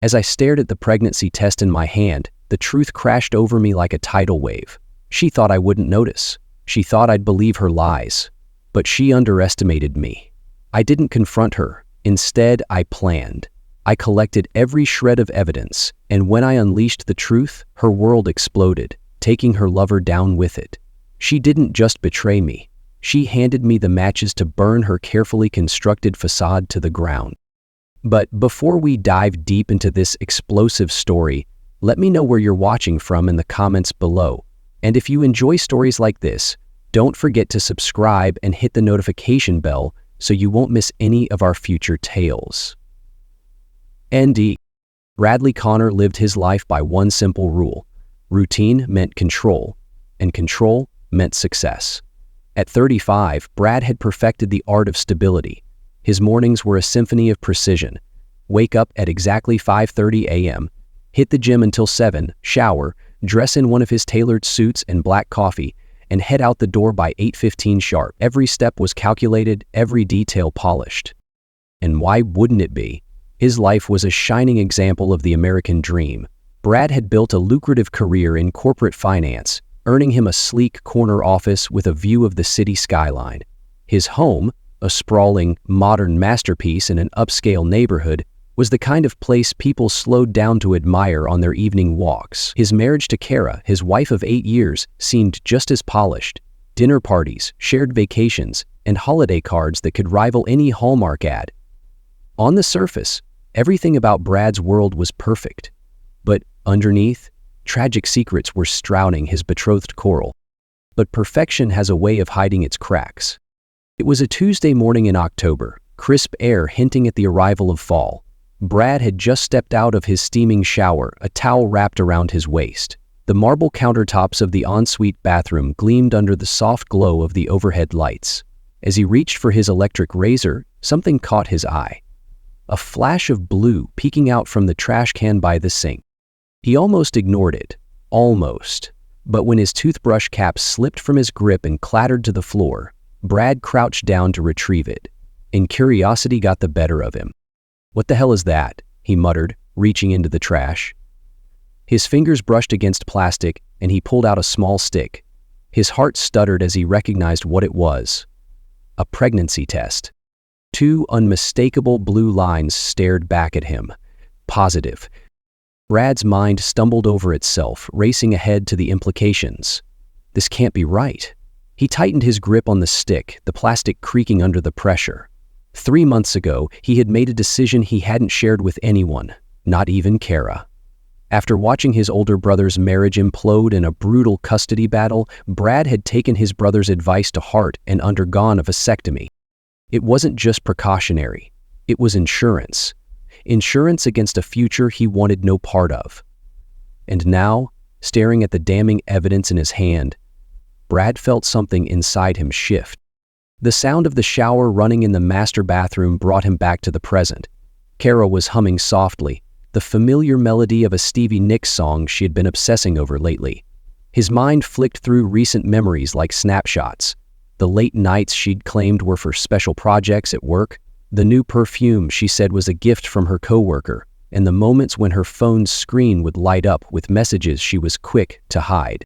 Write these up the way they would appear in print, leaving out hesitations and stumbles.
As I stared at the pregnancy test in my hand, the truth crashed over me like a tidal wave. She thought I wouldn't notice. She thought I'd believe her lies. But she underestimated me. I didn't confront her. Instead, I planned. I collected every shred of evidence, and when I unleashed the truth, her world exploded, taking her lover down with it. She didn't just betray me. She handed me the matches to burn her carefully constructed facade to the ground. But before we dive deep into this explosive story, let me know where you're watching from in the comments below. And if you enjoy stories like this, don't forget to subscribe and hit the notification bell so you won't miss any of our future tales. ND. Bradley Connor lived his life by one simple rule. Routine meant control, and control meant success. At 35, Brad had perfected the art of stability. His mornings were a symphony of precision. Wake up at exactly 5:30 a.m., hit the gym until 7, shower, dress in one of his tailored suits and black coffee, and head out the door by 8:15 sharp. Every step was calculated, every detail polished. And why wouldn't it be? His life was a shining example of the American dream. Brad had built a lucrative career in corporate finance, earning him a sleek corner office with a view of the city skyline. His home, a sprawling, modern masterpiece in an upscale neighborhood, was the kind of place people slowed down to admire on their evening walks. His marriage to Kara, his wife of 8 years, seemed just as polished. Dinner parties, shared vacations, and holiday cards that could rival any Hallmark ad. On the surface, everything about Brad's world was perfect. But underneath, tragic secrets were shrouding his betrothed Coral. But perfection has a way of hiding its cracks. It was a Tuesday morning in October, crisp air hinting at the arrival of fall. Brad had just stepped out of his steaming shower, a towel wrapped around his waist. The marble countertops of the ensuite bathroom gleamed under the soft glow of the overhead lights. As he reached for his electric razor, something caught his eye. A flash of blue peeking out from the trash can by the sink. He almost ignored it. Almost. But when his toothbrush cap slipped from his grip and clattered to the floor, Brad crouched down to retrieve it, and curiosity got the better of him. "What the hell is that?" he muttered, reaching into the trash. His fingers brushed against plastic, and he pulled out a small stick. His heart stuttered as he recognized what it was. A pregnancy test. 2 unmistakable blue lines stared back at him. Positive. Brad's mind stumbled over itself, racing ahead to the implications. This can't be right. He tightened his grip on the stick, the plastic creaking under the pressure. 3 months ago, he had made a decision he hadn't shared with anyone, not even Kara. After watching his older brother's marriage implode in a brutal custody battle, Brad had taken his brother's advice to heart and undergone a vasectomy. It wasn't just precautionary. It was insurance. Insurance against a future he wanted no part of. And now, staring at the damning evidence in his hand, Brad felt something inside him shift. The sound of the shower running in the master bathroom brought him back to the present. Kara was humming softly, the familiar melody of a Stevie Nicks song she had been obsessing over lately. His mind flicked through recent memories like snapshots. The late nights she'd claimed were for special projects at work, the new perfume she said was a gift from her coworker, and the moments when her phone's screen would light up with messages she was quick to hide.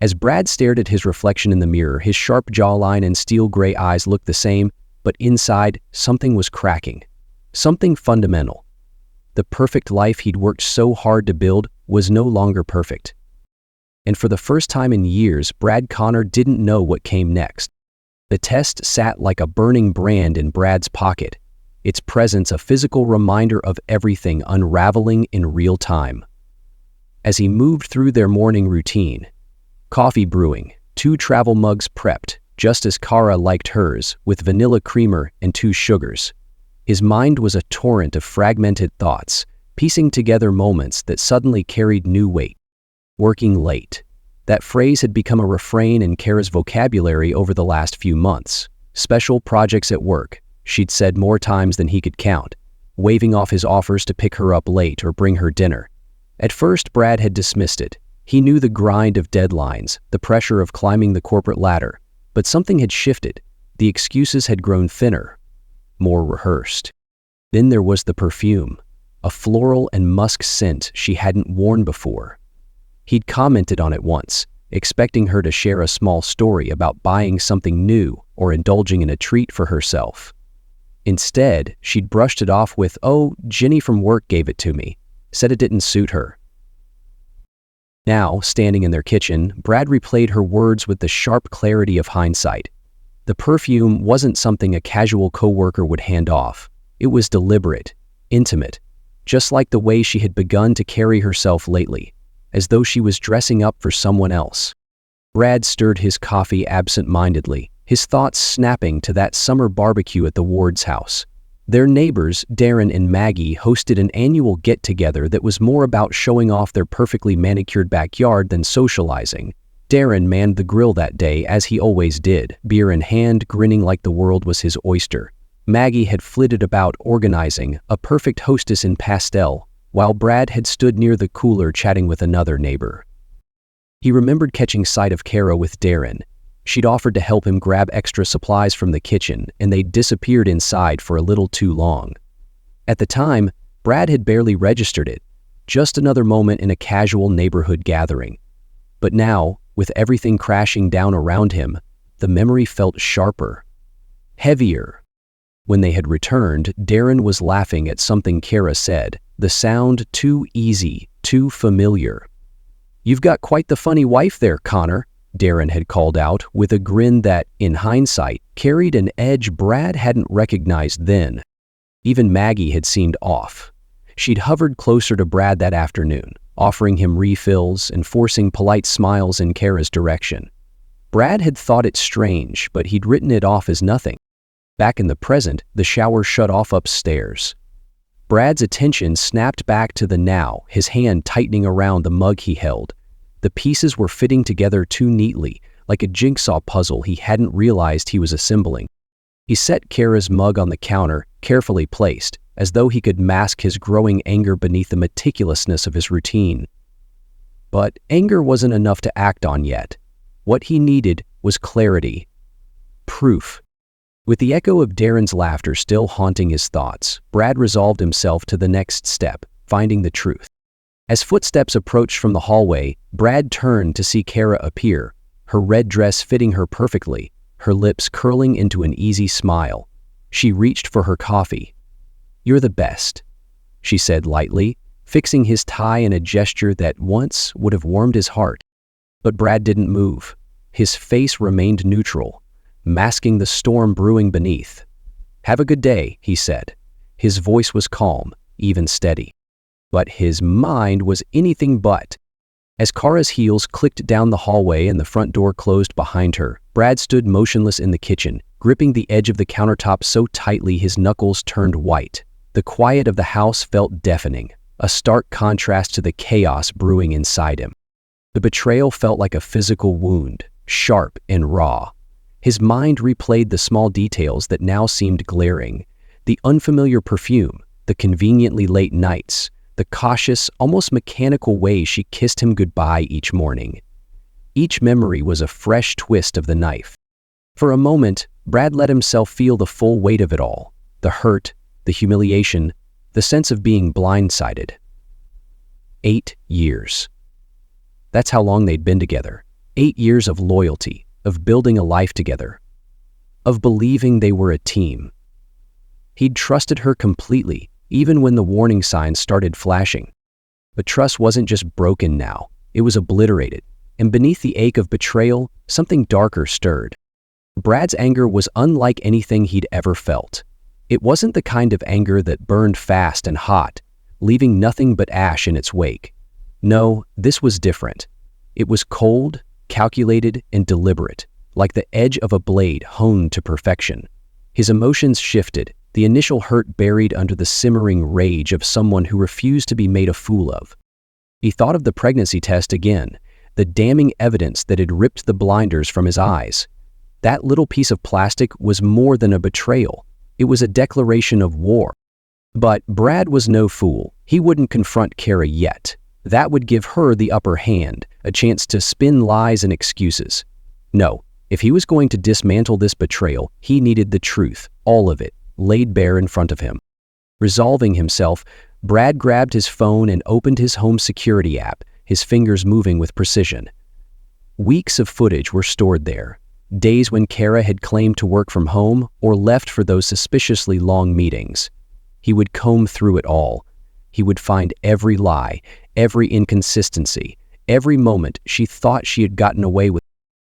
As Brad stared at his reflection in the mirror, his sharp jawline and steel gray eyes looked the same, but inside, something was cracking. Something fundamental. The perfect life he'd worked so hard to build was no longer perfect. And for the first time in years, Brad Connor didn't know what came next. The test sat like a burning brand in Brad's pocket, its presence a physical reminder of everything unraveling in real time. As he moved through their morning routine, coffee brewing, 2 travel mugs prepped, just as Kara liked hers, with vanilla creamer and 2 sugars. His mind was a torrent of fragmented thoughts, piecing together moments that suddenly carried new weight. Working late. That phrase had become a refrain in Kara's vocabulary over the last few months. Special projects at work, she'd said more times than he could count, waving off his offers to pick her up late or bring her dinner. At first, Brad had dismissed it. He knew the grind of deadlines, the pressure of climbing the corporate ladder, but something had shifted. The excuses had grown thinner, more rehearsed. Then there was the perfume, a floral and musk scent she hadn't worn before. He'd commented on it once, expecting her to share a small story about buying something new or indulging in a treat for herself. Instead, she'd brushed it off with, "Oh, Jenny from work gave it to me. Said it didn't suit her." Now, standing in their kitchen, Brad replayed her words with the sharp clarity of hindsight. The perfume wasn't something a casual coworker would hand off. It was deliberate, intimate, just like the way she had begun to carry herself lately, as though she was dressing up for someone else. Brad stirred his coffee absent-mindedly, his thoughts snapping to that summer barbecue at the Ward's house. Their neighbors, Darren and Maggie, hosted an annual get-together that was more about showing off their perfectly manicured backyard than socializing. Darren manned the grill that day, as he always did, beer in hand, grinning like the world was his oyster. Maggie had flitted about organizing, a perfect hostess in pastel, while Brad had stood near the cooler chatting with another neighbor. He remembered catching sight of Kara with Darren. She'd offered to help him grab extra supplies from the kitchen, and they'd disappeared inside for a little too long. At the time, Brad had barely registered it, just another moment in a casual neighborhood gathering. But now, with everything crashing down around him, the memory felt sharper, heavier. When they had returned, Darren was laughing at something Kara said, the sound too easy, too familiar. "You've got quite the funny wife there, Connor," Darren had called out, with a grin that, in hindsight, carried an edge Brad hadn't recognized then. Even Maggie had seemed off. She'd hovered closer to Brad that afternoon, offering him refills and forcing polite smiles in Kara's direction. Brad had thought it strange, but he'd written it off as nothing. Back in the present, the shower shut off upstairs. Brad's attention snapped back to the now, his hand tightening around the mug he held. The pieces were fitting together too neatly, like a jigsaw puzzle he hadn't realized he was assembling. He set Kara's mug on the counter, carefully placed, as though he could mask his growing anger beneath the meticulousness of his routine. But anger wasn't enough to act on yet. What he needed was clarity. Proof. With the echo of Darren's laughter still haunting his thoughts, Brad resolved himself to the next step, finding the truth. As footsteps approached from the hallway, Brad turned to see Kara appear, her red dress fitting her perfectly, her lips curling into an easy smile. She reached for her coffee. "You're the best," she said lightly, fixing his tie in a gesture that once would have warmed his heart. But Brad didn't move. His face remained neutral, masking the storm brewing beneath. "Have a good day," he said. His voice was calm, even steady. But his mind was anything but. As Kara's heels clicked down the hallway and the front door closed behind her, Brad stood motionless in the kitchen, gripping the edge of the countertop so tightly his knuckles turned white. The quiet of the house felt deafening, a stark contrast to the chaos brewing inside him. The betrayal felt like a physical wound, sharp and raw. His mind replayed the small details that now seemed glaring. The unfamiliar perfume, the conveniently late nights, the cautious, almost mechanical way she kissed him goodbye each morning. Each memory was a fresh twist of the knife. For a moment, Brad let himself feel the full weight of it all, the hurt, the humiliation, the sense of being blindsided. 8 years. That's how long they'd been together. 8 years of loyalty, of building a life together, of believing they were a team. He'd trusted her completely, even when the warning signs started flashing. But trust wasn't just broken now, it was obliterated, and beneath the ache of betrayal, something darker stirred. Brad's anger was unlike anything he'd ever felt. It wasn't the kind of anger that burned fast and hot, leaving nothing but ash in its wake. No, this was different. It was cold, calculated, and deliberate, like the edge of a blade honed to perfection. His emotions shifted, the initial hurt buried under the simmering rage of someone who refused to be made a fool of. He thought of the pregnancy test again, the damning evidence that had ripped the blinders from his eyes. That little piece of plastic was more than a betrayal. It was a declaration of war. But Brad was no fool. He wouldn't confront Kara yet. That would give her the upper hand, a chance to spin lies and excuses. No, if he was going to dismantle this betrayal, he needed the truth, all of it, laid bare in front of him. Resolving himself, Brad grabbed his phone and opened his home security app, his fingers moving with precision. Weeks of footage were stored there. Days when Kara had claimed to work from home or left for those suspiciously long meetings. He would comb through it all. He would find every lie, every inconsistency, every moment she thought she had gotten away with.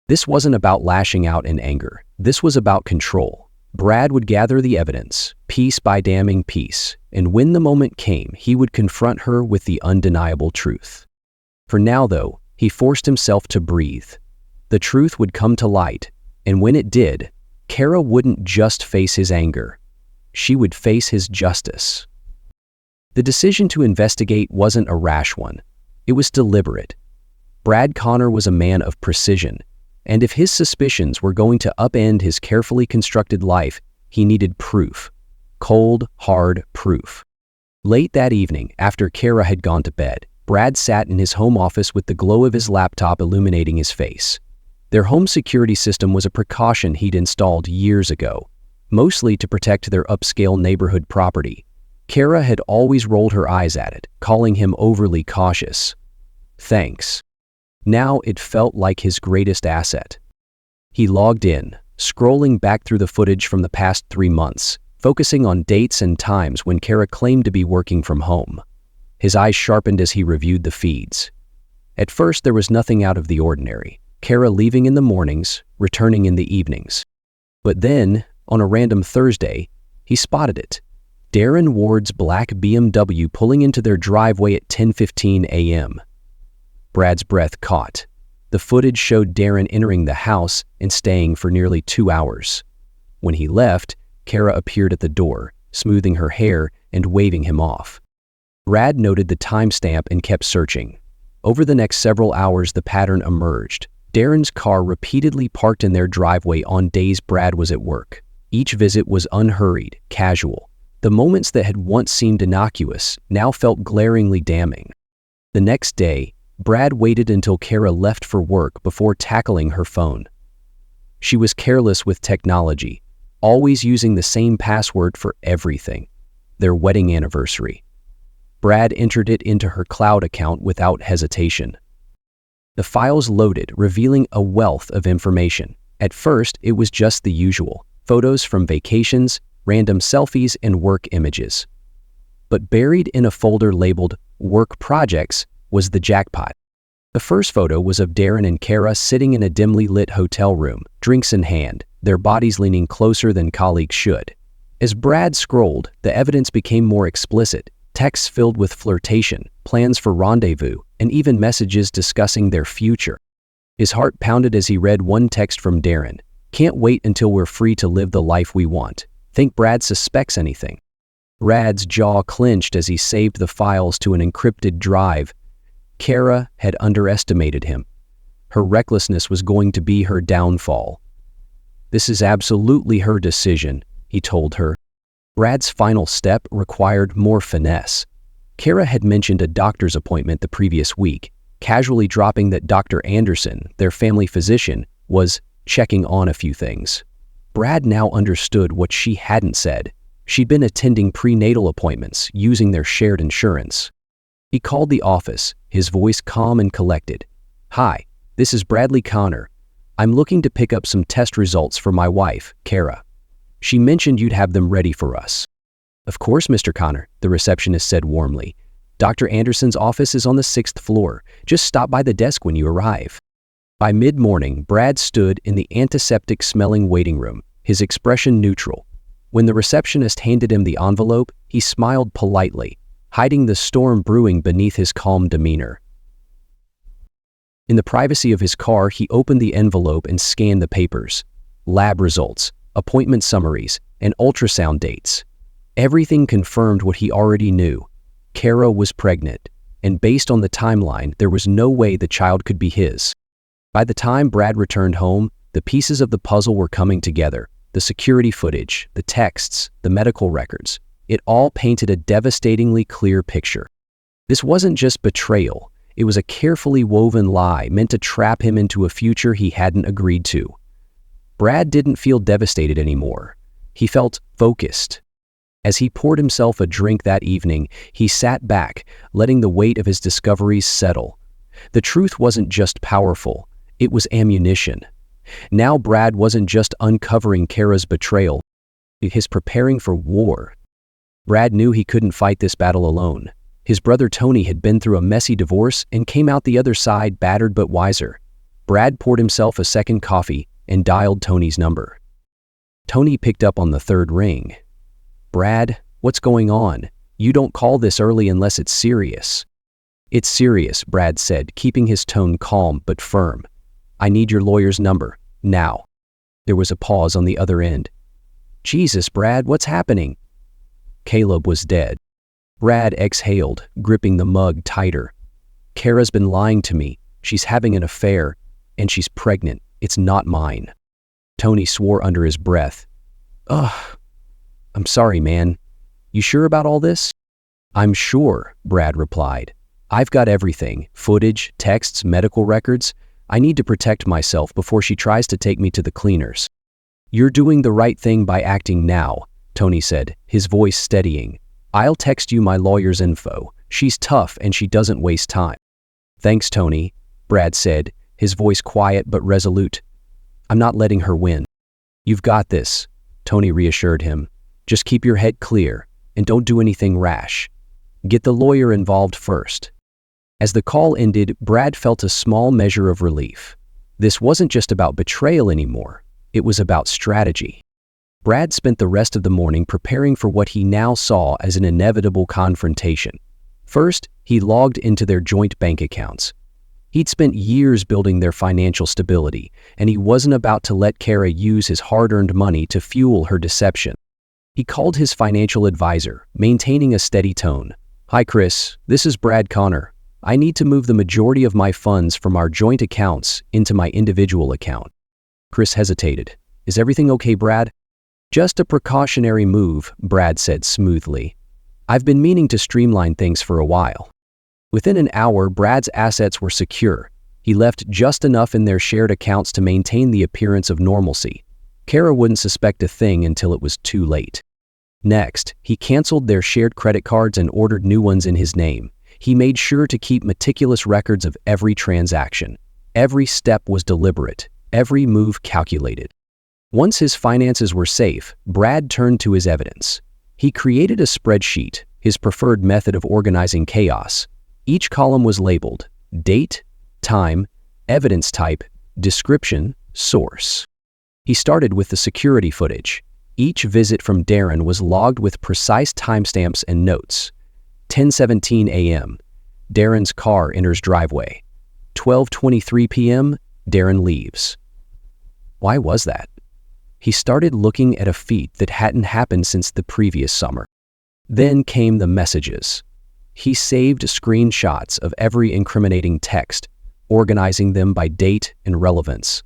This wasn't about lashing out in anger. This was about control. Brad would gather the evidence, piece by damning piece, and when the moment came, he would confront her with the undeniable truth. For now, though, he forced himself to breathe. The truth would come to light, and when it did, Kara wouldn't just face his anger. She would face his justice. The decision to investigate wasn't a rash one. It was deliberate. Brad Connor was a man of precision, and if his suspicions were going to upend his carefully constructed life, he needed proof. Cold, hard proof. Late that evening, after Kara had gone to bed, Brad sat in his home office with the glow of his laptop illuminating his face. Their home security system was a precaution he'd installed years ago, mostly to protect their upscale neighborhood property. Kara had always rolled her eyes at it, calling him overly cautious. Thanks. Now it felt like his greatest asset. He logged in, scrolling back through the footage from the past 3 months, focusing on dates and times when Kara claimed to be working from home. His eyes sharpened as he reviewed the feeds. At first, there was nothing out of the ordinary. Kara leaving in the mornings, returning in the evenings. But then, on a random Thursday, he spotted it. Darren Ward's black BMW pulling into their driveway at 10:15 a.m. Brad's breath caught. The footage showed Darren entering the house and staying for nearly 2 hours. When he left, Kara appeared at the door, smoothing her hair and waving him off. Brad noted the timestamp and kept searching. Over the next several hours, the pattern emerged. Darren's car repeatedly parked in their driveway on days Brad was at work. Each visit was unhurried, casual. The moments that had once seemed innocuous now felt glaringly damning. The next day, Brad waited until Kara left for work before tackling her phone. She was careless with technology, always using the same password for everything. Their wedding anniversary. Brad entered it into her cloud account without hesitation. The files loaded, revealing a wealth of information. At first, it was just the usual: photos from vacations, random selfies, and work images. But buried in a folder labeled Work Projects was the jackpot. The first photo was of Darren and Kara sitting in a dimly lit hotel room, drinks in hand, their bodies leaning closer than colleagues should. As Brad scrolled, the evidence became more explicit. Texts filled with flirtation, plans for rendezvous, and even messages discussing their future. His heart pounded as he read one text from Darren. "Can't wait until we're free to live the life we want. Think Brad suspects anything?" Brad's jaw clenched as he saved the files to an encrypted drive. Kara had underestimated him. Her recklessness was going to be her downfall. "This is absolutely her decision," he told her. Brad's final step required more finesse. Kara had mentioned a doctor's appointment the previous week, casually dropping that Dr. Anderson, their family physician, was checking on a few things. Brad now understood what she hadn't said. She'd been attending prenatal appointments using their shared insurance. He called the office, his voice calm and collected. "Hi, this is Bradley Connor. I'm looking to pick up some test results for my wife, Kara. She mentioned you'd have them ready for us." "Of course, Mr. Connor," the receptionist said warmly. "Dr. Anderson's office is on the 6th floor. Just stop by the desk when you arrive." By mid-morning, Brad stood in the antiseptic-smelling waiting room, his expression neutral. When the receptionist handed him the envelope, he smiled politely, hiding the storm brewing beneath his calm demeanor. In the privacy of his car, he opened the envelope and scanned the papers. Lab results, appointment summaries, and ultrasound dates. Everything confirmed what he already knew. Kara was pregnant, and based on the timeline, there was no way the child could be his. By the time Brad returned home, the pieces of the puzzle were coming together. The security footage, the texts, the medical records. It all painted a devastatingly clear picture. This wasn't just betrayal. It was a carefully woven lie meant to trap him into a future he hadn't agreed to. Brad didn't feel devastated anymore. He felt focused. As he poured himself a drink that evening, he sat back, letting the weight of his discoveries settle. The truth wasn't just powerful, it was ammunition. Now Brad wasn't just uncovering Kara's betrayal, he's preparing for war. Brad knew he couldn't fight this battle alone. His brother Tony had been through a messy divorce and came out the other side battered but wiser. Brad poured himself a second coffee and dialed Tony's number. Tony picked up on the third ring. "Brad, what's going on? You don't call this early unless it's serious." "It's serious," Brad said, keeping his tone calm but firm. "I need your lawyer's number, now." There was a pause on the other end. "Jesus, Brad, what's happening?" Caleb was dead. Brad exhaled, gripping the mug tighter. "Kara's been lying to me. She's having an affair, and she's pregnant. It's not mine." Tony swore under his breath. "Ugh. I'm sorry, man. You sure about all this?" "I'm sure," Brad replied. "I've got everything, footage, texts, medical records. I need to protect myself before she tries to take me to the cleaners." "You're doing the right thing by acting now," Tony said, his voice steadying. "I'll text you my lawyer's info. She's tough and she doesn't waste time." "Thanks, Tony," Brad said, his voice quiet but resolute. "I'm not letting her win." "You've got this," Tony reassured him. "Just keep your head clear and don't do anything rash. Get the lawyer involved first." As the call ended, Brad felt a small measure of relief. This wasn't just about betrayal anymore. It was about strategy. Brad spent the rest of the morning preparing for what he now saw as an inevitable confrontation. First, he logged into their joint bank accounts. He'd spent years building their financial stability, and he wasn't about to let Kara use his hard-earned money to fuel her deception. He called his financial advisor, maintaining a steady tone. "Hi, Chris. This is Brad Connor. I need to move the majority of my funds from our joint accounts into my individual account." Chris hesitated. "Is everything okay, Brad?" "Just a precautionary move," Brad said smoothly. "I've been meaning to streamline things for a while." Within an hour, Brad's assets were secure. He left just enough in their shared accounts to maintain the appearance of normalcy. Kara wouldn't suspect a thing until it was too late. Next, he canceled their shared credit cards and ordered new ones in his name. He made sure to keep meticulous records of every transaction. Every step was deliberate, every move calculated. Once his finances were safe, Brad turned to his evidence. He created a spreadsheet, his preferred method of organizing chaos. Each column was labeled date, time, evidence type, description, source. He started with the security footage. Each visit from Darren was logged with precise timestamps and notes. 10:17 a.m. Darren's car enters driveway. 12:23 p.m. Darren leaves. Why was that? He started looking at a feat that hadn't happened since the previous summer. Then came the messages. He saved screenshots of every incriminating text, organizing them by date and relevance.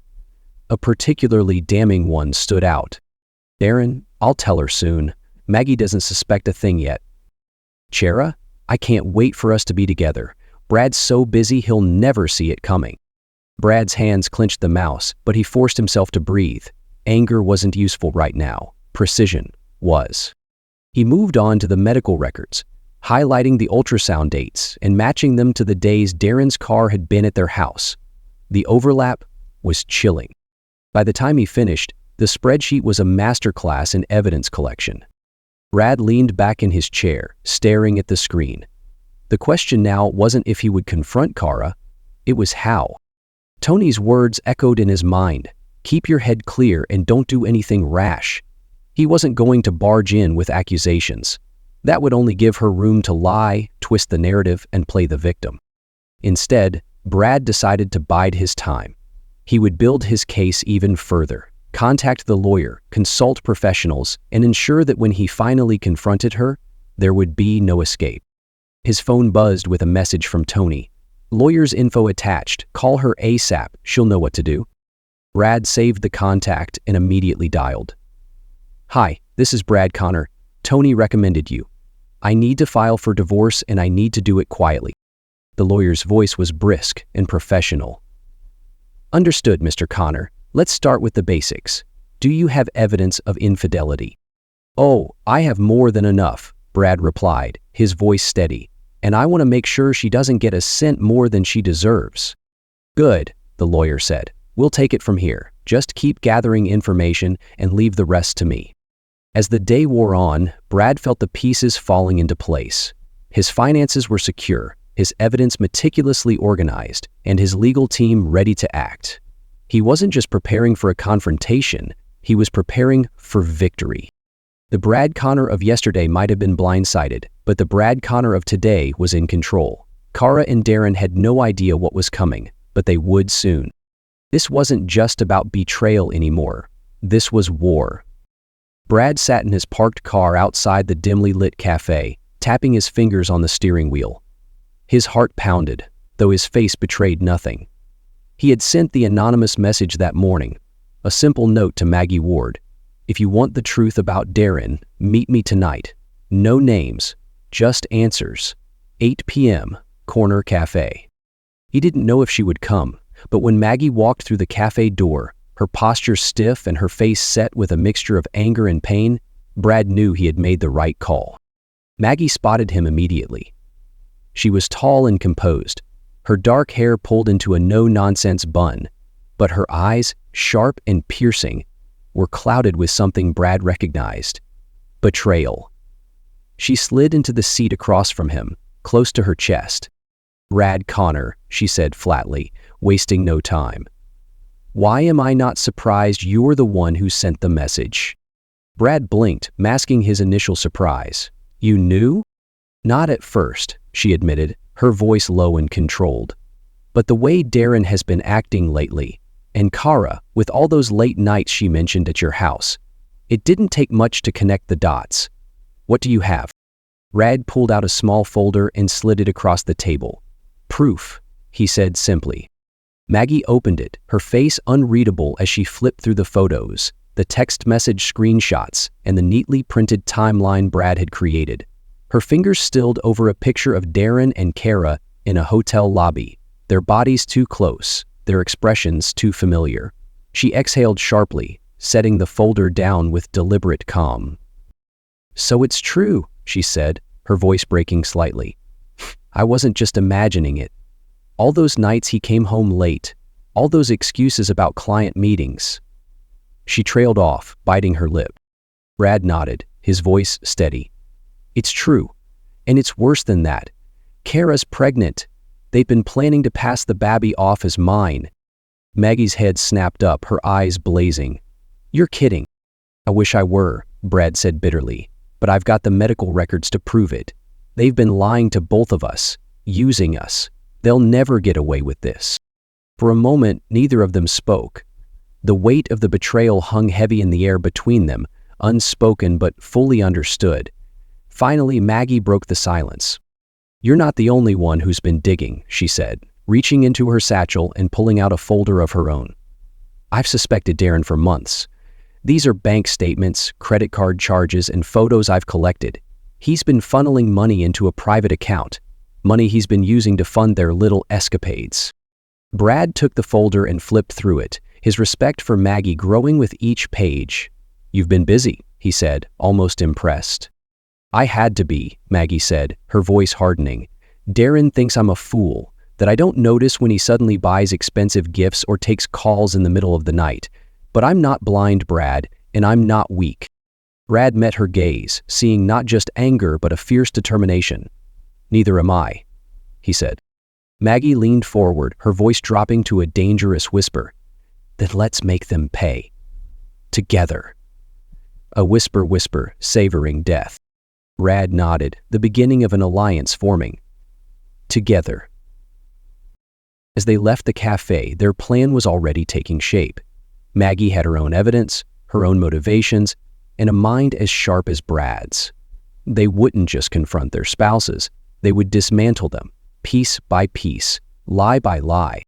A particularly damning one stood out. "Darren, I'll tell her soon. Maggie doesn't suspect a thing yet." "Chera, I can't wait for us to be together. Brad's so busy he'll never see it coming." Brad's hands clenched the mouse, but he forced himself to breathe. Anger wasn't useful right now. Precision was. He moved on to the medical records, highlighting the ultrasound dates and matching them to the days Darren's car had been at their house. The overlap was chilling. By the time he finished, the spreadsheet was a masterclass in evidence collection. Brad leaned back in his chair, staring at the screen. The question now wasn't if he would confront Kara, it was how. Tony's words echoed in his mind. Keep your head clear and don't do anything rash. He wasn't going to barge in with accusations. That would only give her room to lie, twist the narrative, and play the victim. Instead, Brad decided to bide his time. He would build his case even further, contact the lawyer, consult professionals, and ensure that when he finally confronted her, there would be no escape. His phone buzzed with a message from Tony. "Lawyer's info attached. Call her ASAP. She'll know what to do." Brad saved the contact and immediately dialed. "Hi, this is Brad Connor. Tony recommended you. I need to file for divorce and I need to do it quietly." The lawyer's voice was brisk and professional. "Understood, Mr. Connor. Let's start with the basics. Do you have evidence of infidelity?" "Oh, I have more than enough," Brad replied, his voice steady, "and I want to make sure she doesn't get a cent more than she deserves." "Good," the lawyer said. "We'll take it from here. Just keep gathering information and leave the rest to me." As the day wore on, Brad felt the pieces falling into place. His finances were secure, his evidence meticulously organized, and his legal team ready to act. He wasn't just preparing for a confrontation, he was preparing for victory. The Brad Connor of yesterday might have been blindsided, but the Brad Connor of today was in control. Kara and Darren had no idea what was coming, but they would soon. This wasn't just about betrayal anymore. This was war. Brad sat in his parked car outside the dimly lit cafe, tapping his fingers on the steering wheel. His heart pounded, though his face betrayed nothing. He had sent the anonymous message that morning, a simple note to Maggie Ward. "If you want the truth about Darren, meet me tonight. No names, just answers. 8 p.m., Corner Cafe." He didn't know if she would come, but when Maggie walked through the cafe door, her posture stiff and her face set with a mixture of anger and pain, Brad knew he had made the right call. Maggie spotted him immediately. She was tall and composed, her dark hair pulled into a no-nonsense bun, but her eyes, sharp and piercing, were clouded with something Brad recognized: betrayal. She slid into the seat across from him, close to her chest. "Brad Connor," she said flatly, wasting no time. "Why am I not surprised you're the one who sent the message?" Brad blinked, masking his initial surprise. "You knew?" "Not at first," she admitted, her voice low and controlled. "But the way Darren has been acting lately, and Kara, with all those late nights she mentioned at your house, it didn't take much to connect the dots. What do you have?" Brad pulled out a small folder and slid it across the table. "Proof," he said simply. Maggie opened it, her face unreadable as she flipped through the photos, the text message screenshots, and the neatly printed timeline Brad had created. Her fingers stilled over a picture of Darren and Kara in a hotel lobby, their bodies too close, their expressions too familiar. She exhaled sharply, setting the folder down with deliberate calm. "So it's true," she said, her voice breaking slightly. "I wasn't just imagining it. All those nights he came home late, all those excuses about client meetings." She trailed off, biting her lip. Brad nodded, his voice steady. "It's true, and it's worse than that. Kara's pregnant. They've been planning to pass the baby off as mine." Maggie's head snapped up, her eyes blazing. "You're kidding." "I wish I were," Brad said bitterly, "but I've got the medical records to prove it. They've been lying to both of us, using us. They'll never get away with this." For a moment, neither of them spoke. The weight of the betrayal hung heavy in the air between them, unspoken but fully understood. Finally, Maggie broke the silence. "You're not the only one who's been digging," she said, reaching into her satchel and pulling out a folder of her own. "I've suspected Darren for months. These are bank statements, credit card charges, and photos I've collected. He's been funneling money into a private account, money he's been using to fund their little escapades." Brad took the folder and flipped through it, his respect for Maggie growing with each page. "You've been busy," he said, almost impressed. "I had to be," Maggie said, her voice hardening. "Darren thinks I'm a fool, that I don't notice when he suddenly buys expensive gifts or takes calls in the middle of the night. But I'm not blind, Brad, and I'm not weak." Brad met her gaze, seeing not just anger but a fierce determination. "Neither am I," he said. Maggie leaned forward, her voice dropping to a dangerous whisper. "Then let's make them pay. Together." A whisper, savoring death. Brad nodded, the beginning of an alliance forming. Together. As they left the cafe, their plan was already taking shape. Maggie had her own evidence, her own motivations, and a mind as sharp as Brad's. They wouldn't just confront their spouses, they would dismantle them, piece by piece, lie by lie.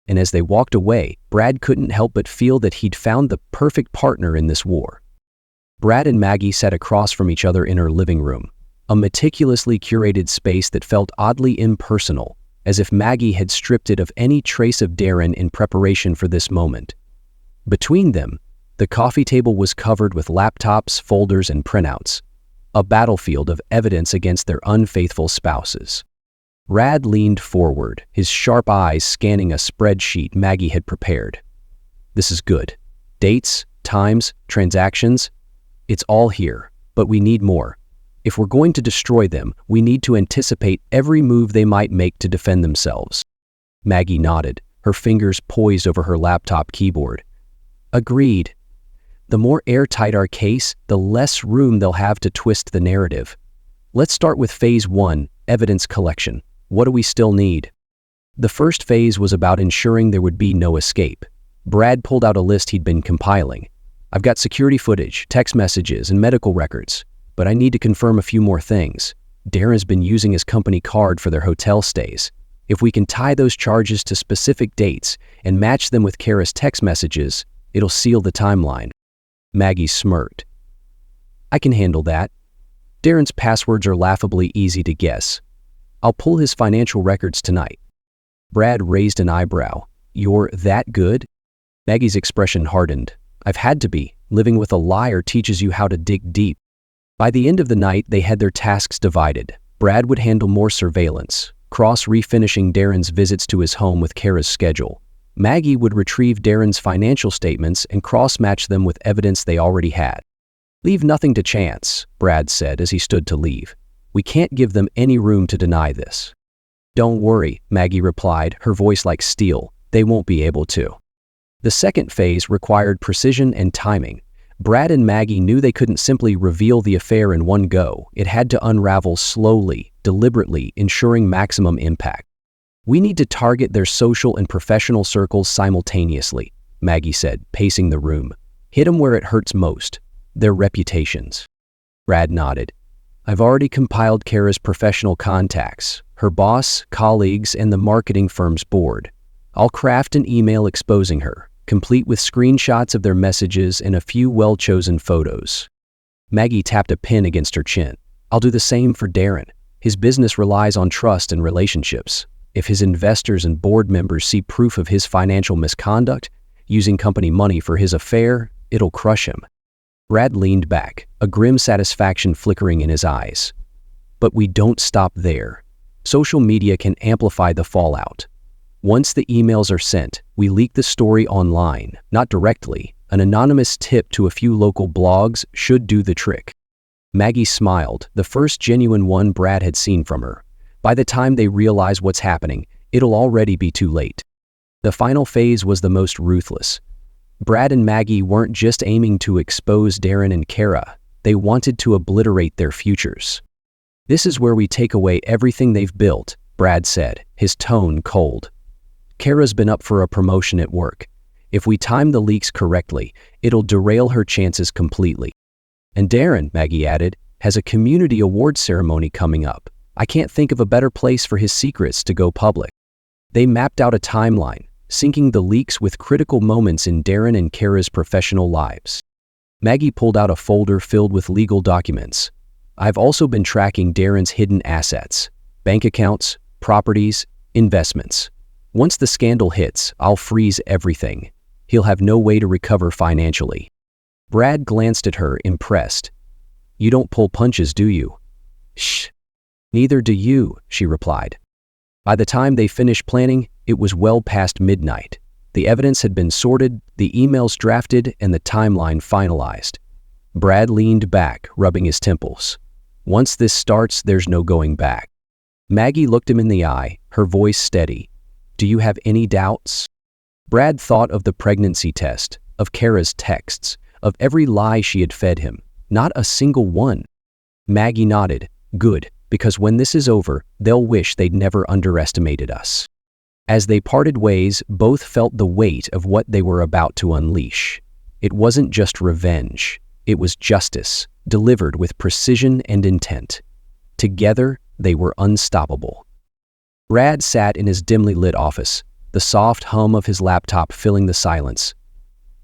And as they walked away, Brad couldn't help but feel that he'd found the perfect partner in this war. Brad and Maggie sat across from each other in her living room, a meticulously curated space that felt oddly impersonal, as if Maggie had stripped it of any trace of Darren in preparation for this moment. Between them, The coffee table was covered with laptops, folders, and printouts, a battlefield of evidence against their unfaithful spouses. Brad leaned forward, his sharp eyes scanning a spreadsheet Maggie had prepared. This is good. Dates, times, transactions, it's all here, but we need more. If we're going to destroy them, we need to anticipate every move they might make to defend themselves. Maggie nodded, her fingers poised over her laptop keyboard. Agreed. The more airtight our case, the less room they'll have to twist the narrative. Let's start with phase 1, evidence collection. What do we still need? The first phase was about ensuring there would be no escape. Brad pulled out a list he'd been compiling. I've got security footage, text messages, and medical records, but I need to confirm a few more things. Darren's been using his company card for their hotel stays. If we can tie those charges to specific dates and match them with Kara's text messages, it'll seal the timeline. Maggie smirked. I can handle that. Darren's passwords are laughably easy to guess. I'll pull his financial records tonight. Brad raised an eyebrow. You're that good? Maggie's expression hardened. I've had to be. Living with a liar teaches you how to dig deep. By the end of the night, they had their tasks divided. Brad would handle more surveillance, refinishing Darren's visits to his home with Kara's schedule. Maggie would retrieve Darren's financial statements and cross-match them with evidence they already had. Leave nothing to chance, Brad said as he stood to leave. We can't give them any room to deny this. Don't worry, Maggie replied, her voice like steel. They won't be able to. The second phase required precision and timing. Brad and Maggie knew they couldn't simply reveal the affair in one go. It had to unravel slowly, deliberately, ensuring maximum impact. We need to target their social and professional circles simultaneously, Maggie said, pacing the room. Hit them where it hurts most, their reputations. Brad nodded. I've already compiled Kara's professional contacts, her boss, colleagues, and the marketing firm's board. I'll craft an email exposing her, complete with screenshots of their messages and a few well-chosen photos. Maggie tapped a pen against her chin. I'll do the same for Darren. His business relies on trust and relationships. If his investors and board members see proof of his financial misconduct, using company money for his affair, it'll crush him. Brad leaned back, a grim satisfaction flickering in his eyes. But we don't stop there. Social media can amplify the fallout. Once the emails are sent, we leak the story online, not directly. An anonymous tip to a few local blogs should do the trick. Maggie smiled, the first genuine one Brad had seen from her. By the time they realize what's happening, it'll already be too late. The final phase was the most ruthless. Brad and Maggie weren't just aiming to expose Darren and Kara. They wanted to obliterate their futures. This is where we take away everything they've built, Brad said, his tone cold. Kara's been up for a promotion at work. If we time the leaks correctly, it'll derail her chances completely. And Darren, Maggie added, has a community awards ceremony coming up. I can't think of a better place for his secrets to go public. They mapped out a timeline, syncing the leaks with critical moments in Darren and Kara's professional lives. Maggie pulled out a folder filled with legal documents. I've also been tracking Darren's hidden assets, bank accounts, properties, investments. Once the scandal hits, I'll freeze everything. He'll have no way to recover financially. Brad glanced at her, impressed. You don't pull punches, do you? Shh. Neither do you, she replied. By the time they finished planning, it was well past midnight. The evidence had been sorted, the emails drafted, and the timeline finalized. Brad leaned back, rubbing his temples. Once this starts, there's no going back. Maggie looked him in the eye, her voice steady. Do you have any doubts? Brad thought of the pregnancy test, of Kara's texts, of every lie she had fed him. Not a single one. Maggie nodded. Good, because when this is over, they'll wish they'd never underestimated us. As they parted ways, both felt the weight of what they were about to unleash. It wasn't just revenge. It was justice, delivered with precision and intent. Together, they were unstoppable. Brad sat in his dimly lit office, the soft hum of his laptop filling the silence.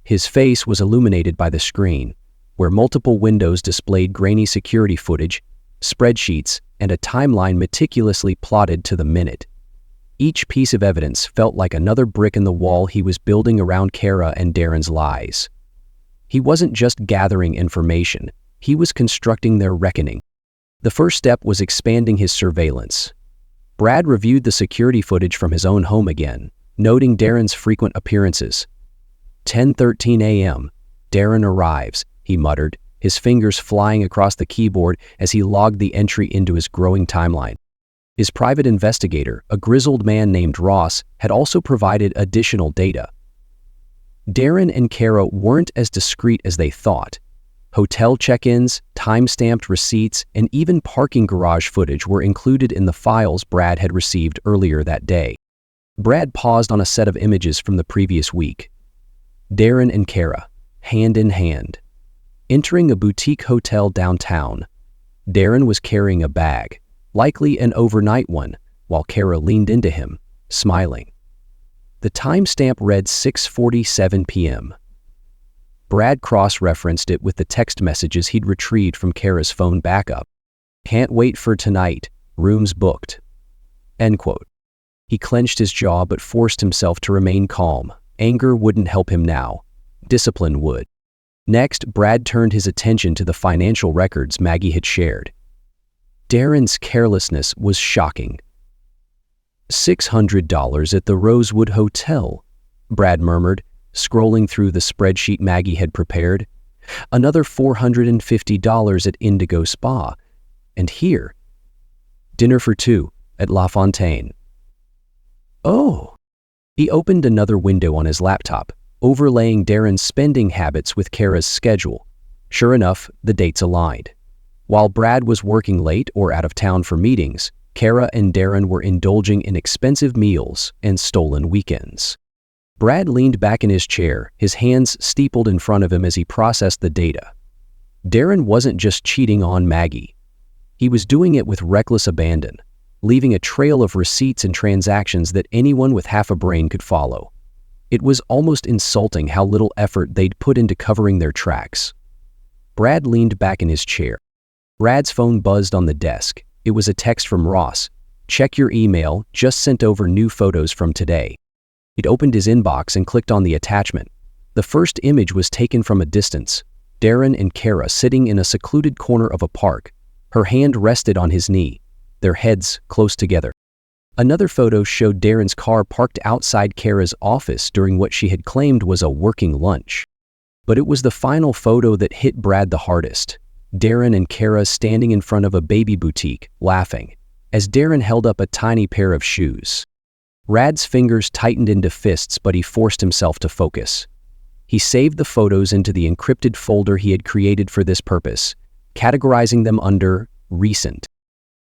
His face was illuminated by the screen, where multiple windows displayed grainy security footage, spreadsheets, and a timeline meticulously plotted to the minute. Each piece of evidence felt like another brick in the wall he was building around Kara and Darren's lies. He wasn't just gathering information, he was constructing their reckoning. The first step was expanding his surveillance. Brad reviewed the security footage from his own home again, noting Darren's frequent appearances. 10:13 a.m. Darren arrives, he muttered, his fingers flying across the keyboard as he logged the entry into his growing timeline. His private investigator, a grizzled man named Ross, had also provided additional data. Darren and Kara weren't as discreet as they thought. Hotel check-ins, time-stamped receipts, and even parking garage footage were included in the files Brad had received earlier that day. Brad paused on a set of images from the previous week. Darren and Kara, hand in hand, entering a boutique hotel downtown. Darren was carrying a bag, likely an overnight one, while Kara leaned into him, smiling. The timestamp read 6:47 p.m. Brad cross-referenced it with the text messages he'd retrieved from Kara's phone backup. "Can't wait for tonight, rooms booked." End quote. He clenched his jaw but forced himself to remain calm. Anger wouldn't help him now. Discipline would. Next, Brad turned his attention to the financial records Maggie had shared. Darren's carelessness was shocking. $600 at the Rosewood Hotel, Brad murmured, scrolling through the spreadsheet Maggie had prepared. Another $450 at Indigo Spa. And here, dinner for two at La Fontaine. Oh! He opened another window on his laptop, overlaying Darren's spending habits with Kara's schedule. Sure enough, the dates aligned. While Brad was working late or out of town for meetings, Kara and Darren were indulging in expensive meals and stolen weekends. Brad leaned back in his chair, his hands steepled in front of him as he processed the data. Darren wasn't just cheating on Maggie. He was doing it with reckless abandon, leaving a trail of receipts and transactions that anyone with half a brain could follow. It was almost insulting how little effort they'd put into covering their tracks. Brad leaned back in his chair. Brad's phone buzzed on the desk. It was a text from Ross. "Check your email, just sent over new photos from today." He'd opened his inbox and clicked on the attachment. The first image was taken from a distance. Darren and Kara sitting in a secluded corner of a park. Her hand rested on his knee, their heads close together. Another photo showed Darren's car parked outside Kara's office during what she had claimed was a working lunch. But it was the final photo that hit Brad the hardest. Darren and Kara standing in front of a baby boutique, laughing, as Darren held up a tiny pair of shoes. Brad's fingers tightened into fists, but he forced himself to focus. He saved the photos into the encrypted folder he had created for this purpose, categorizing them under recent.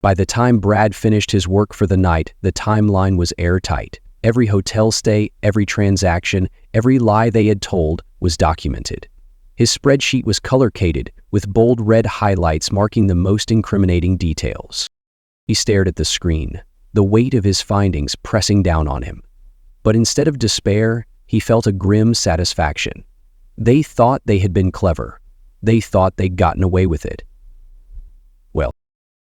By the time Brad finished his work for the night, the timeline was airtight. Every hotel stay, every transaction, every lie they had told was documented. His spreadsheet was color-coded, with bold red highlights marking the most incriminating details. He stared at the screen, the weight of his findings pressing down on him. But instead of despair, he felt a grim satisfaction. They thought they had been clever. They thought they'd gotten away with it. Well,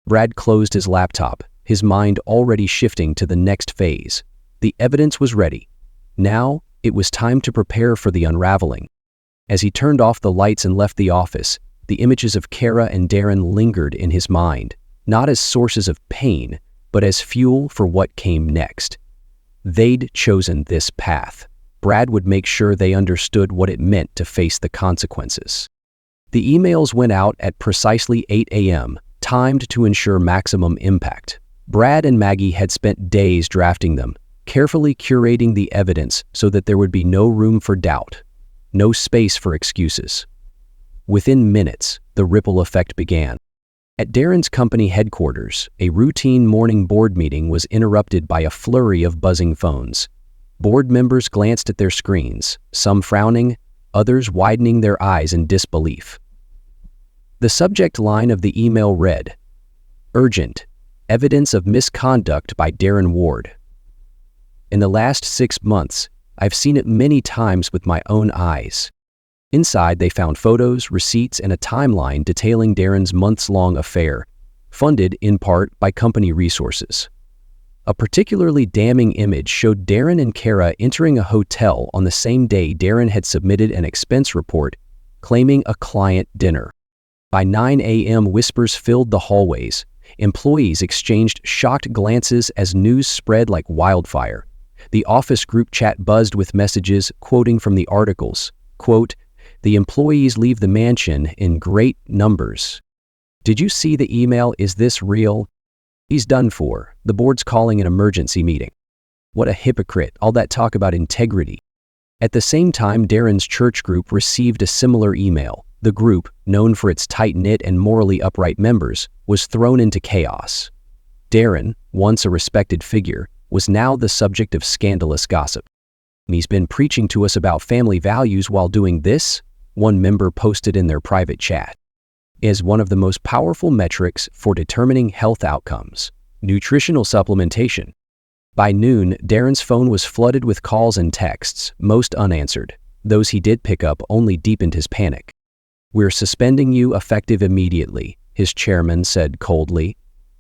Brad closed his laptop, his mind already shifting to the next phase. The evidence was ready. Now, it was time to prepare for the unraveling. As he turned off the lights and left the office, the images of Kara and Darren lingered in his mind, not as sources of pain, but as fuel for what came next. They'd chosen this path. Brad would make sure they understood what it meant to face the consequences. The emails went out at precisely 8 a.m., timed to ensure maximum impact. Brad and Maggie had spent days drafting them, carefully curating the evidence so that there would be no room for doubt, no space for excuses. Within minutes, the ripple effect began. At Darren's company headquarters, a routine morning board meeting was interrupted by a flurry of buzzing phones. Board members glanced at their screens, some frowning, others widening their eyes in disbelief. The subject line of the email read, "Urgent, evidence of misconduct by Darren Ward. In the last 6 months, I've seen it many times with my own eyes." Inside, they found photos, receipts, and a timeline detailing Darren's months-long affair, funded in part by company resources. A particularly damning image showed Darren and Kara entering a hotel on the same day Darren had submitted an expense report claiming a client dinner. By 9 a.m., whispers filled the hallways. Employees exchanged shocked glances as news spread like wildfire. The office group chat buzzed with messages quoting from the articles. Quote, "The employees leave the mansion in great numbers. Did you see the email? Is this real? He's done for. The board's calling an emergency meeting." What a hypocrite, all that talk about integrity. At the same time, Darren's church group received a similar email. The group, known for its tight-knit and morally upright members, was thrown into chaos. Darren, once a respected figure, was now the subject of scandalous gossip. "He's been preaching to us about family values while doing this," one member posted in their private chat. "Is one of the most powerful metrics for determining health outcomes. Nutritional supplementation." By noon, Darren's phone was flooded with calls and texts, most unanswered. Those he did pick up only deepened his panic. "We're suspending you effective immediately," his chairman said coldly.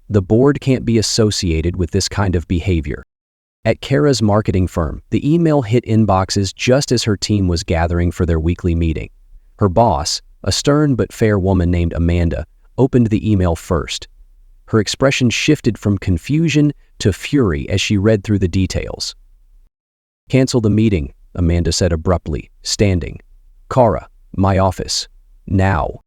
"The board can't be associated with this kind of behavior." At Kara's marketing firm, the email hit inboxes just as her team was gathering for their weekly meeting. Her boss, a stern but fair woman named Amanda, opened the email first. Her expression shifted from confusion to fury as she read through the details. "Cancel the meeting," Amanda said abruptly, standing. "Kara, my office. Now."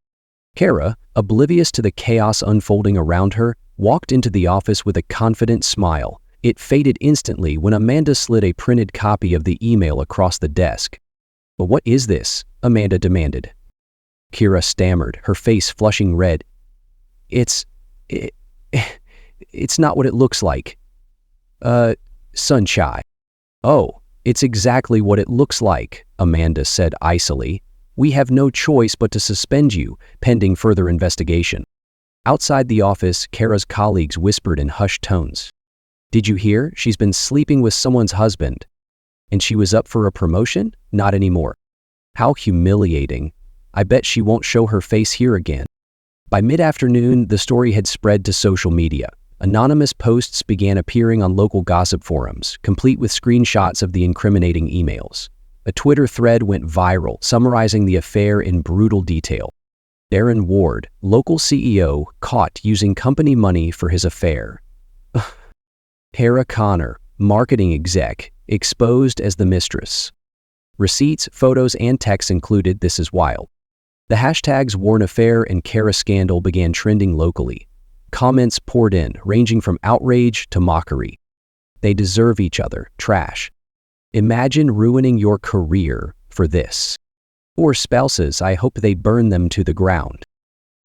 Kara, oblivious to the chaos unfolding around her, walked into the office with a confident smile. It faded instantly when Amanda slid a printed copy of the email across the desk. "But what is this?" Amanda demanded. Kira stammered, her face flushing red. It's not what it looks like. Sunshine." "Oh, it's exactly what it looks like," Amanda said icily. "We have no choice but to suspend you, pending further investigation." Outside the office, Kara's colleagues whispered in hushed tones. "Did you hear? She's been sleeping with someone's husband." "And she was up for a promotion? Not anymore." "How humiliating. I bet she won't show her face here again." By mid-afternoon, the story had spread to social media. Anonymous posts began appearing on local gossip forums, complete with screenshots of the incriminating emails. A Twitter thread went viral, summarizing the affair in brutal detail. Darren Ward, local CEO, caught using company money for his affair. Kara Connor, marketing exec, exposed as the mistress. Receipts, photos, and texts included. This is wild. The hashtags Warren Affair and Kara Scandal began trending locally. Comments poured in, ranging from outrage to mockery. "They deserve each other. Trash. Imagine ruining your career for this." Or spouses, "I hope they burn them to the ground."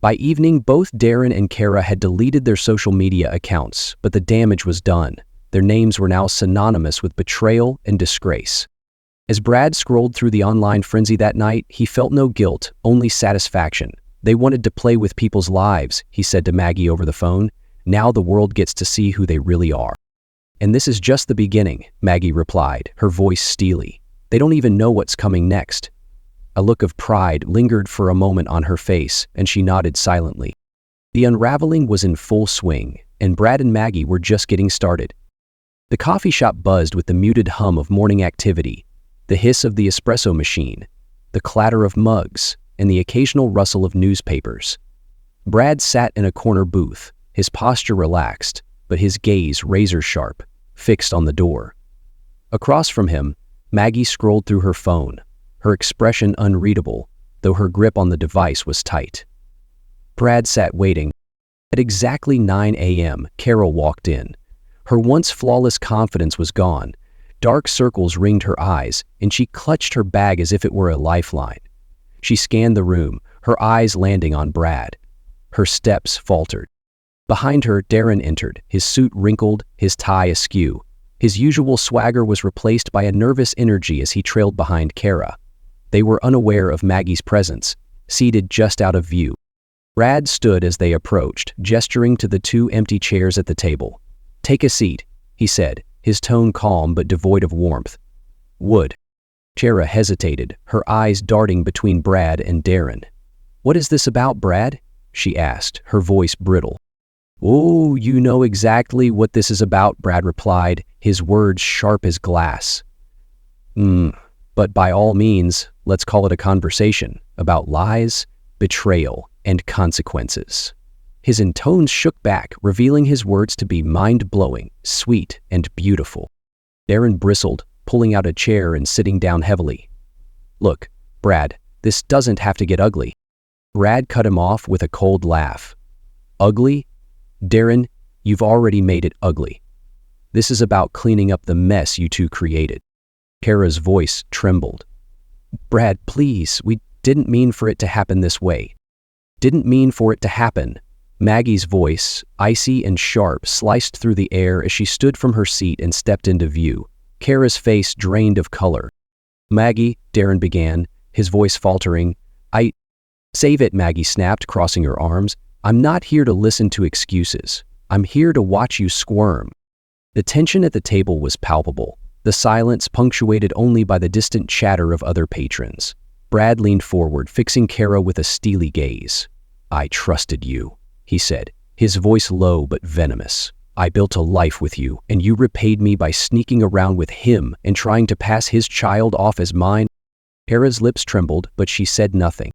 By evening, both Darren and Kara had deleted their social media accounts, but the damage was done. Their names were now synonymous with betrayal and disgrace. As Brad scrolled through the online frenzy that night, he felt no guilt, only satisfaction. "They wanted to play with people's lives," he said to Maggie over the phone. "Now the world gets to see who they really are." "And this is just the beginning," Maggie replied, her voice steely. "They don't even know what's coming next." A look of pride lingered for a moment on her face, and she nodded silently. The unraveling was in full swing, and Brad and Maggie were just getting started. The coffee shop buzzed with the muted hum of morning activity, the hiss of the espresso machine, the clatter of mugs, and the occasional rustle of newspapers. Brad sat in a corner booth, his posture relaxed, but his gaze razor-sharp, fixed on the door. Across from him, Maggie scrolled through her phone, her expression unreadable, though her grip on the device was tight. Brad sat waiting. At exactly 9 a.m., Carol walked in. Her once flawless confidence was gone. Dark circles ringed her eyes, and she clutched her bag as if it were a lifeline. She scanned the room, her eyes landing on Brad. Her steps faltered. Behind her, Darren entered, his suit wrinkled, his tie askew. His usual swagger was replaced by a nervous energy as he trailed behind Kara. They were unaware of Maggie's presence, seated just out of view. Brad stood as they approached, gesturing to the two empty chairs at the table. "Take a seat," he said, his tone calm but devoid of warmth. "Would." Kara hesitated, her eyes darting between Brad and Darren. "What is this about, Brad?" she asked, her voice brittle. "Oh, you know exactly what this is about," Brad replied, his words sharp as glass. But by all means, let's call it a conversation." about lies, betrayal, and consequences. His tones shook back, revealing his words to be mind-blowing, sweet, and beautiful. Darren bristled, pulling out a chair and sitting down heavily. "Look, Brad, this doesn't have to get ugly." Brad cut him off with a cold laugh. "Ugly? Darren, you've already made it ugly. This is about cleaning up the mess you two created." Kara's voice trembled. "Brad, please, we didn't mean for it to happen this way." "Didn't mean for it to happen." Maggie's voice, icy and sharp, sliced through the air as she stood from her seat and stepped into view. Kara's face drained of color. "Maggie," Darren began, his voice faltering. "Save it," Maggie snapped, crossing her arms. "I'm not here to listen to excuses. I'm here to watch you squirm." The tension at the table was palpable, the silence punctuated only by the distant chatter of other patrons. Brad leaned forward, fixing Kara with a steely gaze. "I trusted you," he said, his voice low but venomous. "I built a life with you, and you repaid me by sneaking around with him and trying to pass his child off as mine." Kara's lips trembled, but she said nothing.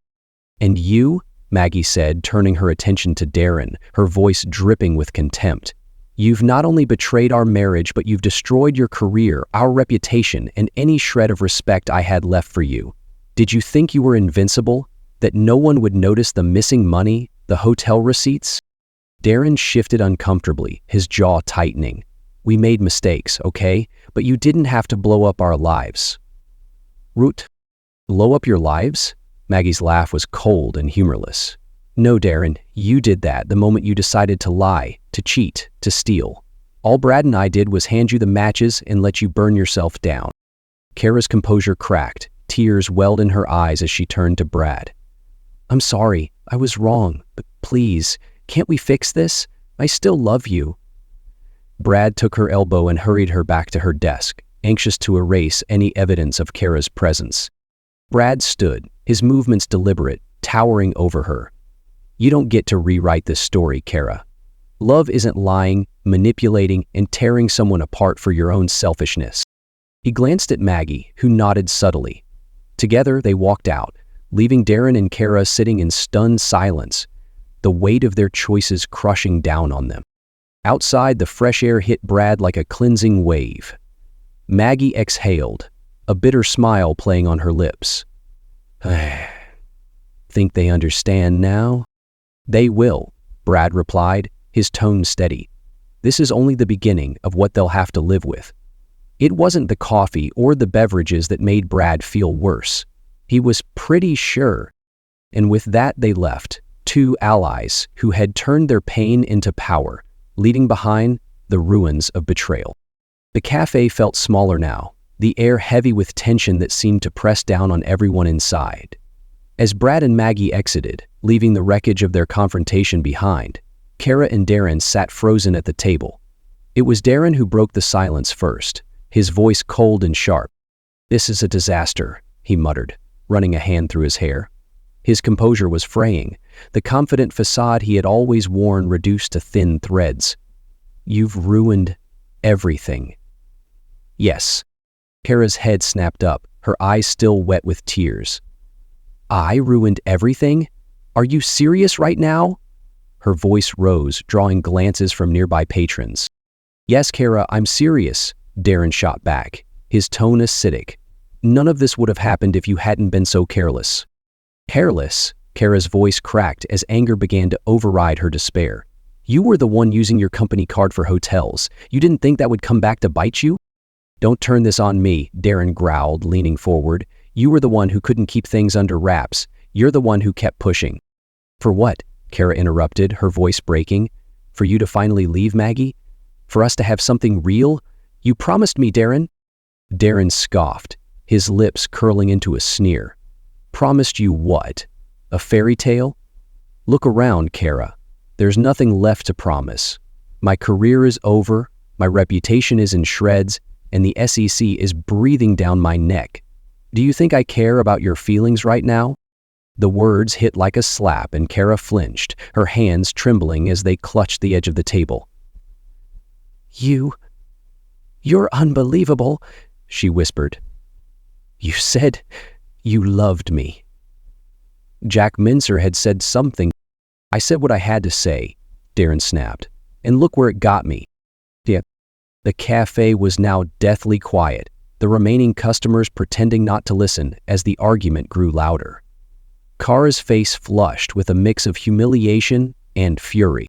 "And you," Maggie said, turning her attention to Darren, her voice dripping with contempt. "You've not only betrayed our marriage, but you've destroyed your career, our reputation, and any shred of respect I had left for you. Did you think you were invincible? That no one would notice the missing money, the hotel receipts?" Darren shifted uncomfortably, his jaw tightening. "We made mistakes, okay? But you didn't have to blow up our lives." "Root? Blow up your lives?" Maggie's laugh was cold and humorless. "No, Darren, you did that the moment you decided to lie, to cheat, to steal. All Brad and I did was hand you the matches and let you burn yourself down." Kara's composure cracked, tears welled in her eyes as she turned to Brad. "I'm sorry, I was wrong, but please, can't we fix this? I still love you." Brad took her elbow and hurried her back to her desk, anxious to erase any evidence of Kara's presence. Brad stood, his movements deliberate, towering over her. "You don't get to rewrite this story, Kara. Love isn't lying, manipulating, and tearing someone apart for your own selfishness." He glanced at Maggie, who nodded subtly. Together, they walked out, leaving Darren and Kara sitting in stunned silence, the weight of their choices crushing down on them. Outside, the fresh air hit Brad like a cleansing wave. Maggie exhaled, a bitter smile playing on her lips. "Think they understand now?" "They will," Brad replied, his tone steady. "This is only the beginning of what they'll have to live with." It wasn't the coffee or the beverages that made Brad feel worse. He was pretty sure. And with that they left, two allies who had turned their pain into power, leaving behind the ruins of betrayal. The cafe felt smaller now, the air heavy with tension that seemed to press down on everyone inside. As Brad and Maggie exited, leaving the wreckage of their confrontation behind, Kara and Darren sat frozen at the table. It was Darren who broke the silence first, his voice cold and sharp. "This is a disaster," he muttered, running a hand through his hair. His composure was fraying, the confident facade he had always worn reduced to thin threads. "You've ruined everything." "Yes." Kara's head snapped up, her eyes still wet with tears. "I ruined everything? Are you serious right now?" Her voice rose, drawing glances from nearby patrons. "Yes, Kara, I'm serious," Darren shot back, his tone acidic. "None of this would have happened if you hadn't been so careless." "Careless?" Kara's voice cracked as anger began to override her despair. "You were the one using your company card for hotels. You didn't think that would come back to bite you?" "Don't turn this on me," Darren growled, leaning forward. "You were the one who couldn't keep things under wraps. You're the one who kept pushing." "For what?" Kara interrupted, her voice breaking. "For you to finally leave, Maggie? For us to have something real? You promised me, Darren." Darren scoffed, his lips curling into a sneer. "Promised you what? A fairy tale? Look around, Kara. There's nothing left to promise. My career is over, my reputation is in shreds, and the SEC is breathing down my neck. Do you think I care about your feelings right now?" The words hit like a slap and Kara flinched, her hands trembling as they clutched the edge of the table. You're unbelievable," she whispered. "You said you loved me." Jack Mincer had said something. I said what I had to say, Darren snapped. And look where it got me. Yeah. The cafe was now deathly quiet, the remaining customers pretending not to listen as the argument grew louder. Kara's face flushed with a mix of humiliation and fury.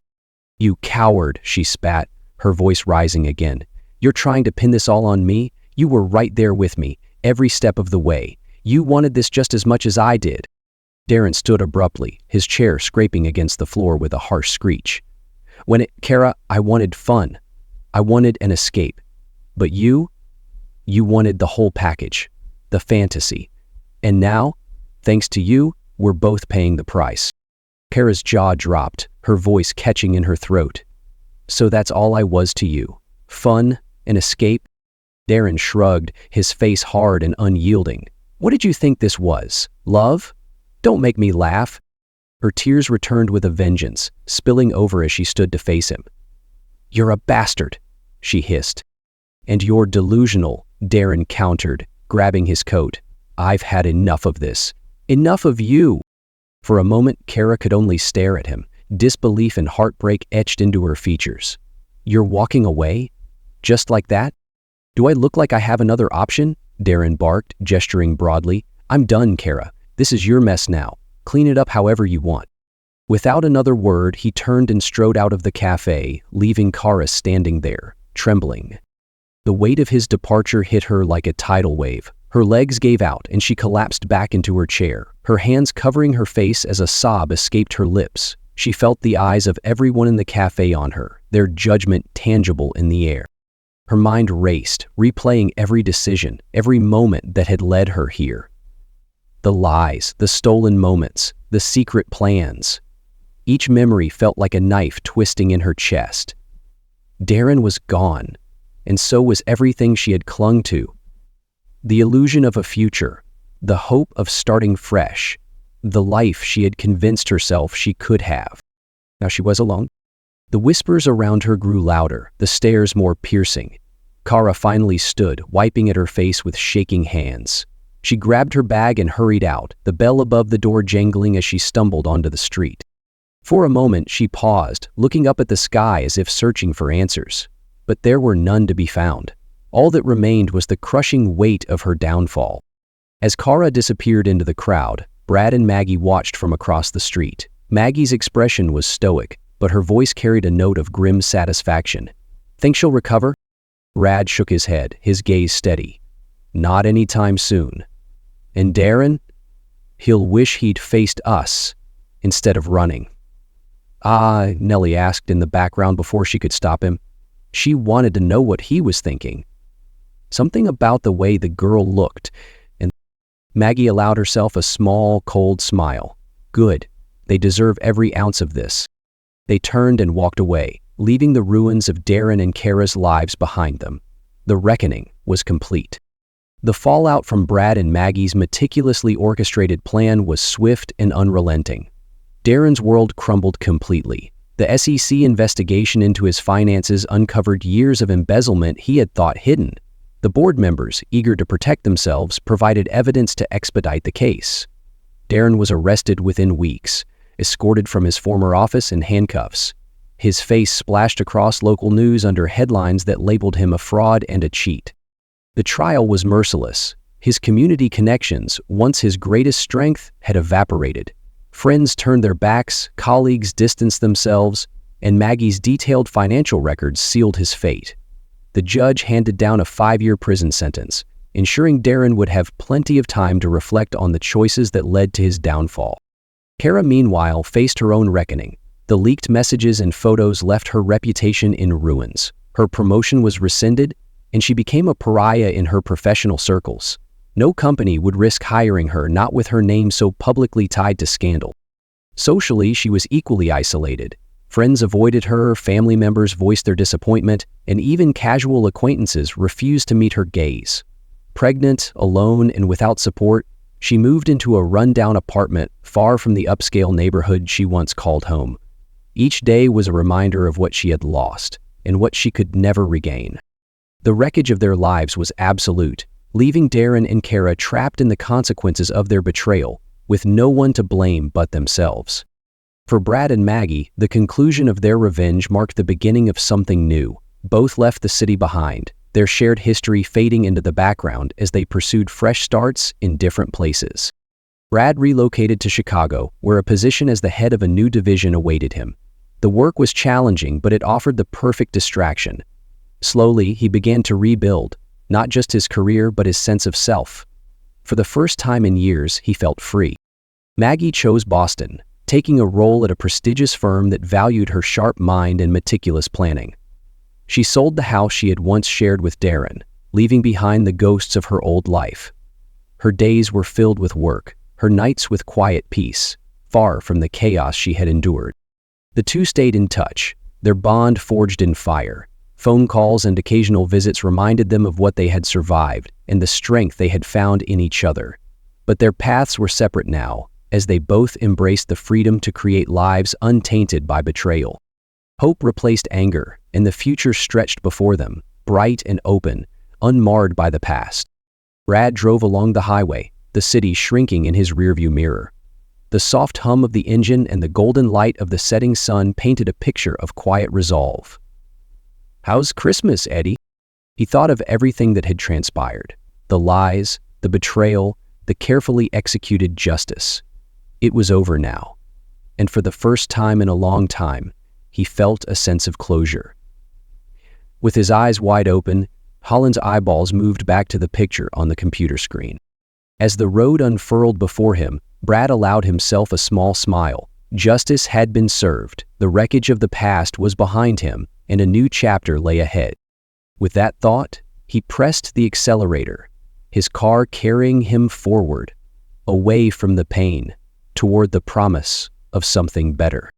You coward, she spat, her voice rising again. You're trying to pin this all on me? You were right there with me, every step of the way. You wanted this just as much as I did. Darren stood abruptly, his chair scraping against the floor with a harsh screech. Kara, I wanted fun. I wanted an escape. But you wanted the whole package, the fantasy. And now, thanks to you, we're both paying the price. Kara's jaw dropped, her voice catching in her throat. So that's all I was to you? Fun? An escape? Darren shrugged, his face hard and unyielding. What did you think this was? Love? Don't make me laugh. Her tears returned with a vengeance, spilling over as she stood to face him. You're a bastard, she hissed. And you're delusional, Darren countered, grabbing his coat. I've had enough of this. Enough of you. For a moment, Kara could only stare at him, disbelief and heartbreak etched into her features. You're walking away? Just like that? Do I look like I have another option? Darren barked, gesturing broadly. I'm done, Kara. This is your mess now. Clean it up however you want. Without another word, he turned and strode out of the cafe, leaving Kara standing there, trembling. The weight of his departure hit her like a tidal wave. Her legs gave out and she collapsed back into her chair, her hands covering her face as a sob escaped her lips. She felt the eyes of everyone in the cafe on her, their judgment tangible in the air. Her mind raced, replaying every decision, every moment that had led her here. The lies, the stolen moments, the secret plans. Each memory felt like a knife twisting in her chest. Darren was gone, and so was everything she had clung to. The illusion of a future, the hope of starting fresh, the life she had convinced herself she could have. Now she was alone. The whispers around her grew louder, the stares more piercing. Kara finally stood, wiping at her face with shaking hands. She grabbed her bag and hurried out, the bell above the door jangling as she stumbled onto the street. For a moment, she paused, looking up at the sky as if searching for answers. But there were none to be found. All that remained was the crushing weight of her downfall. As Kara disappeared into the crowd, Brad and Maggie watched from across the street. Maggie's expression was stoic, but her voice carried a note of grim satisfaction. Think she'll recover? Brad shook his head, his gaze steady. Not anytime soon. And Darren? He'll wish he'd faced us instead of running. Ah, Nellie asked in the background before she could stop him. She wanted to know what he was thinking. Something about the way the girl looked, and Maggie allowed herself a small, cold smile. Good. They deserve every ounce of this. They turned and walked away, leaving the ruins of Darren and Kara's lives behind them. The reckoning was complete. The fallout from Brad and Maggie's meticulously orchestrated plan was swift and unrelenting. Darren's world crumbled completely. The SEC investigation into his finances uncovered years of embezzlement he had thought hidden. The board members, eager to protect themselves, provided evidence to expedite the case. Darren was arrested within weeks, escorted from his former office in handcuffs. His face splashed across local news under headlines that labeled him a fraud and a cheat. The trial was merciless. His community connections, once his greatest strength, had evaporated. Friends turned their backs, colleagues distanced themselves, and Maggie's detailed financial records sealed his fate. The judge handed down a 5-year prison sentence, ensuring Darren would have plenty of time to reflect on the choices that led to his downfall. Kara, meanwhile, faced her own reckoning. The leaked messages and photos left her reputation in ruins. Her promotion was rescinded, and she became a pariah in her professional circles. No company would risk hiring her, not with her name so publicly tied to scandal. Socially, she was equally isolated. Friends avoided her, family members voiced their disappointment, and even casual acquaintances refused to meet her gaze. Pregnant, alone, and without support, she moved into a rundown apartment far from the upscale neighborhood she once called home. Each day was a reminder of what she had lost and what she could never regain. The wreckage of their lives was absolute, leaving Darren and Kara trapped in the consequences of their betrayal, with no one to blame but themselves. For Brad and Maggie, the conclusion of their revenge marked the beginning of something new. Both left the city behind, their shared history fading into the background as they pursued fresh starts in different places. Brad relocated to Chicago, where a position as the head of a new division awaited him. The work was challenging, but it offered the perfect distraction. Slowly, he began to rebuild, not just his career but his sense of self. For the first time in years, he felt free. Maggie chose Boston, taking a role at a prestigious firm that valued her sharp mind and meticulous planning. She sold the house she had once shared with Darren, leaving behind the ghosts of her old life. Her days were filled with work, her nights with quiet peace, far from the chaos she had endured. The two stayed in touch, their bond forged in fire. Phone calls and occasional visits reminded them of what they had survived and the strength they had found in each other. But their paths were separate now, as they both embraced the freedom to create lives untainted by betrayal. Hope replaced anger, and the future stretched before them, bright and open, unmarred by the past. Brad drove along the highway, the city shrinking in his rearview mirror. The soft hum of the engine and the golden light of the setting sun painted a picture of quiet resolve. "How's Christmas, Eddie?" He thought of everything that had transpired. The lies, the betrayal, the carefully executed justice. It was over now. And for the first time in a long time, he felt a sense of closure. With his eyes wide open, Holland's eyeballs moved back to the picture on the computer screen. As the road unfurled before him, Brad allowed himself a small smile. Justice had been served, the wreckage of the past was behind him, and a new chapter lay ahead. With that thought, he pressed the accelerator, his car carrying him forward, away from the pain, toward the promise of something better.